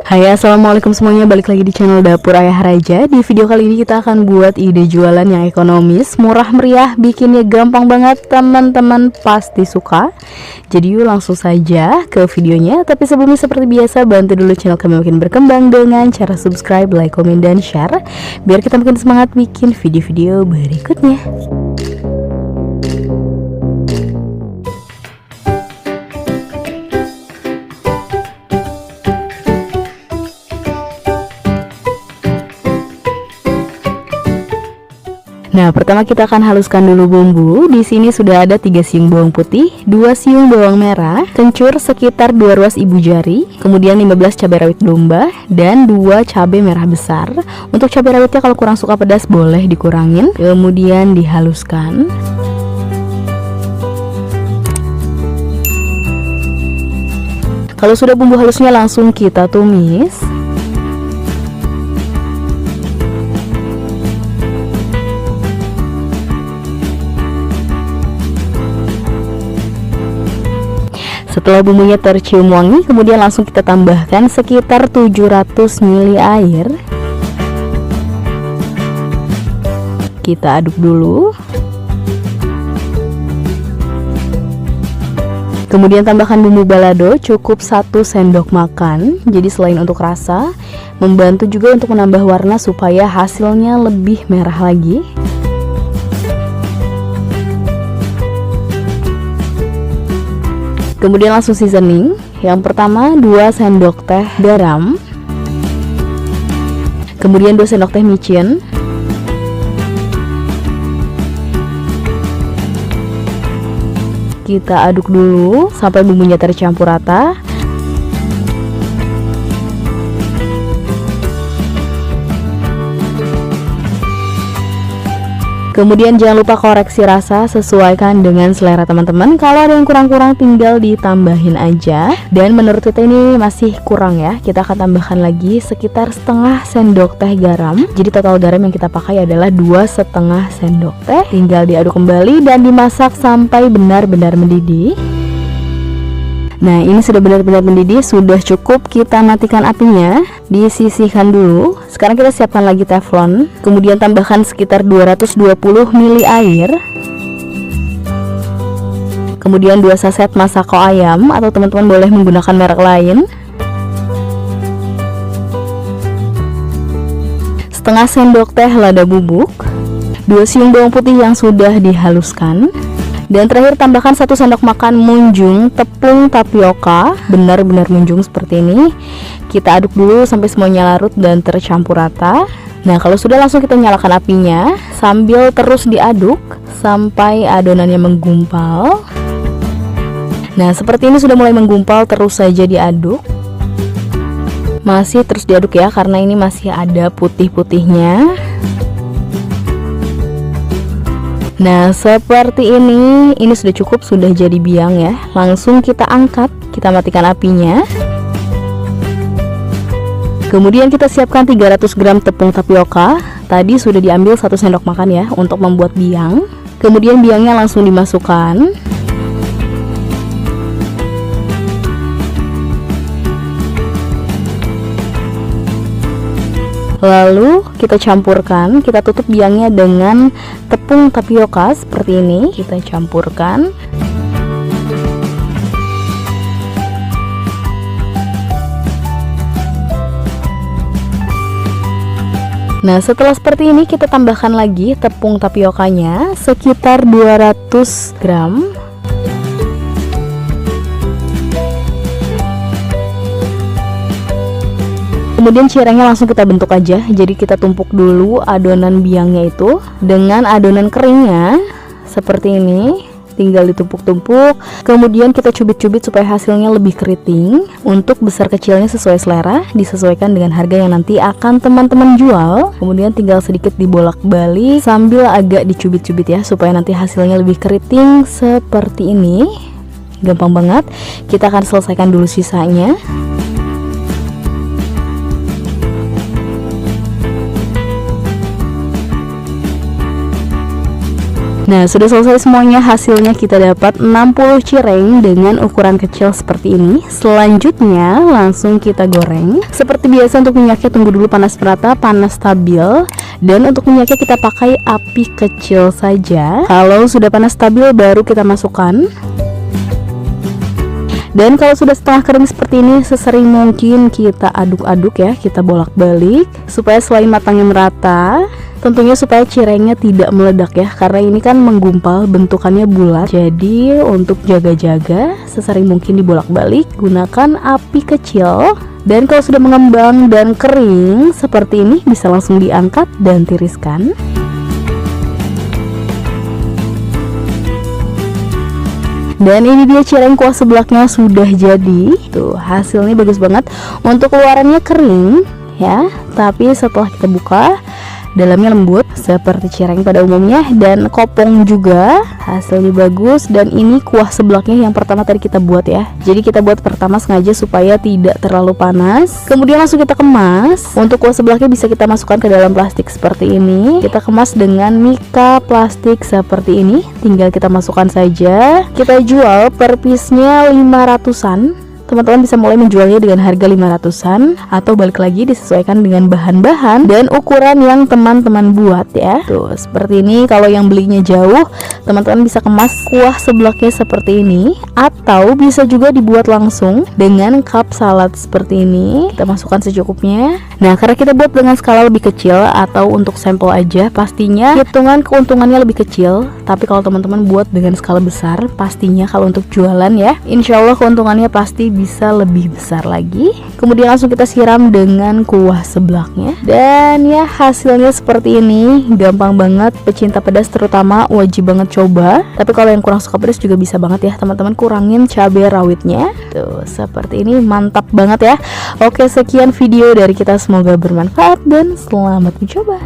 Hai, assalamualaikum semuanya, balik lagi di channel Dapur Ayah Raja. Di video kali ini kita akan buat ide jualan yang ekonomis, murah meriah, bikinnya gampang banget, teman-teman pasti suka. Jadi yuk langsung saja ke videonya. Tapi sebelumnya seperti biasa, bantu dulu channel kami makin berkembang dengan cara subscribe, like, komen, dan share, biar kita makin semangat bikin video-video berikutnya. Nah, pertama kita akan haluskan dulu bumbu. Di sini sudah ada 3 siung bawang putih, 2 siung bawang merah, kencur sekitar 2 ruas ibu jari, kemudian 15 cabai rawit domba, dan 2 cabai merah besar. Untuk cabai rawitnya kalau kurang suka pedas boleh dikurangin. Kemudian dihaluskan. Kalau sudah bumbu halusnya langsung kita tumis. Setelah bumbunya tercium wangi, kemudian langsung kita tambahkan sekitar 700 ml air. Kita aduk dulu. Kemudian tambahkan bumbu balado cukup 1 sendok makan. Jadi selain untuk rasa, membantu juga untuk menambah warna supaya hasilnya lebih merah lagi. Kemudian langsung seasoning. Yang pertama 2 sendok teh garam, kemudian 2 sendok teh micin, kita aduk dulu sampai bumbunya tercampur rata. Kemudian jangan lupa koreksi rasa, sesuaikan dengan selera teman-teman. Kalau ada yang kurang-kurang tinggal ditambahin aja. Dan menurut kita ini masih kurang ya, kita akan tambahkan lagi sekitar setengah sendok teh garam. Jadi total garam yang kita pakai adalah 2,5 sendok teh. Tinggal diaduk kembali dan dimasak sampai benar-benar mendidih. Nah, ini sudah benar-benar mendidih, sudah cukup kita matikan apinya, disisihkan dulu. Sekarang kita siapkan lagi teflon, kemudian tambahkan sekitar 220 ml air. Kemudian 2 saset masako ayam, atau teman-teman boleh menggunakan merek lain. Setengah sendok teh lada bubuk, 2 siung bawang putih yang sudah dihaluskan. Dan terakhir tambahkan 1 sendok makan munjung tepung tapioka, benar-benar munjung seperti ini. Kita aduk dulu sampai semuanya larut dan tercampur rata. Nah, kalau sudah langsung kita nyalakan apinya sambil terus diaduk sampai adonannya menggumpal. Nah, seperti ini sudah mulai menggumpal, terus saja diaduk. Masih terus diaduk ya, karena ini masih ada putih-putihnya. Nah, seperti ini sudah cukup, sudah jadi biang ya. Langsung kita angkat, kita matikan apinya. Kemudian kita siapkan 300 gram tepung tapioka. Tadi sudah diambil 1 sendok makan ya untuk membuat biang. Kemudian biangnya langsung dimasukkan. Lalu kita campurkan, kita tutup biangnya dengan tepung tapioka seperti ini. Kita campurkan. Nah, setelah seperti ini kita tambahkan lagi tepung tapiokanya sekitar 200 gram. Kemudian cirengnya langsung kita bentuk aja. Jadi kita tumpuk dulu adonan biangnya itu dengan adonan keringnya seperti ini. Tinggal ditumpuk-tumpuk. Kemudian kita cubit-cubit supaya hasilnya lebih keriting. Untuk besar kecilnya sesuai selera, disesuaikan dengan harga yang nanti akan teman-teman jual. Kemudian tinggal sedikit dibolak-balik sambil agak dicubit-cubit ya, supaya nanti hasilnya lebih keriting seperti ini. Gampang banget. Kita akan selesaikan dulu sisanya. Nah, sudah selesai semuanya. Hasilnya kita dapat 60 cireng dengan ukuran kecil seperti ini. Selanjutnya langsung kita goreng. Seperti biasa untuk minyaknya tunggu dulu panas merata, panas stabil. Dan untuk minyaknya kita pakai api kecil saja. Kalau sudah panas stabil baru kita masukkan. Dan kalau sudah setengah kering seperti ini, sesering mungkin kita aduk-aduk ya, kita bolak-balik supaya selain matangnya merata, tentunya supaya cirengnya tidak meledak ya, karena ini kan menggumpal, bentukannya bulat. Jadi untuk jaga-jaga, sesering mungkin dibolak-balik, gunakan api kecil. Dan kalau sudah mengembang dan kering seperti ini, bisa langsung diangkat dan tiriskan. Dan ini dia cireng kuah seblaknya sudah jadi. Tuh, hasilnya bagus banget. Untuk luarannya kering ya, tapi setelah kita buka, dalamnya lembut seperti cireng pada umumnya dan kopong juga. Hasilnya bagus. Dan ini kuah seblaknya yang pertama tadi kita buat ya. Jadi kita buat pertama sengaja supaya tidak terlalu panas. Kemudian langsung kita kemas. Untuk kuah seblaknya bisa kita masukkan ke dalam plastik seperti ini. Kita kemas dengan mika plastik seperti ini. Tinggal kita masukkan saja. Kita jual per piece-nya 500-an. Teman-teman bisa mulai menjualnya dengan harga 500-an atau balik lagi disesuaikan dengan bahan-bahan dan ukuran yang teman-teman buat ya. Tuh, seperti ini. Kalau yang belinya jauh, teman-teman bisa kemas kuah seblaknya seperti ini atau bisa juga dibuat langsung dengan cup salad seperti ini. Kita masukkan secukupnya. Nah, karena kita buat dengan skala lebih kecil atau untuk sampel aja, pastinya hitungan keuntungannya lebih kecil. Tapi kalau teman-teman buat dengan skala besar, pastinya kalau untuk jualan ya, insya Allah keuntungannya pasti bisa lebih besar lagi. Kemudian langsung kita siram dengan kuah seblaknya. Dan ya hasilnya seperti ini. Gampang banget, pecinta pedas terutama wajib banget coba. Tapi kalau yang kurang suka pedas juga bisa banget ya teman-teman, kurangin cabai rawitnya. Tuh, seperti ini, mantap banget ya. Oke, sekian video dari kita, semoga bermanfaat dan selamat mencoba.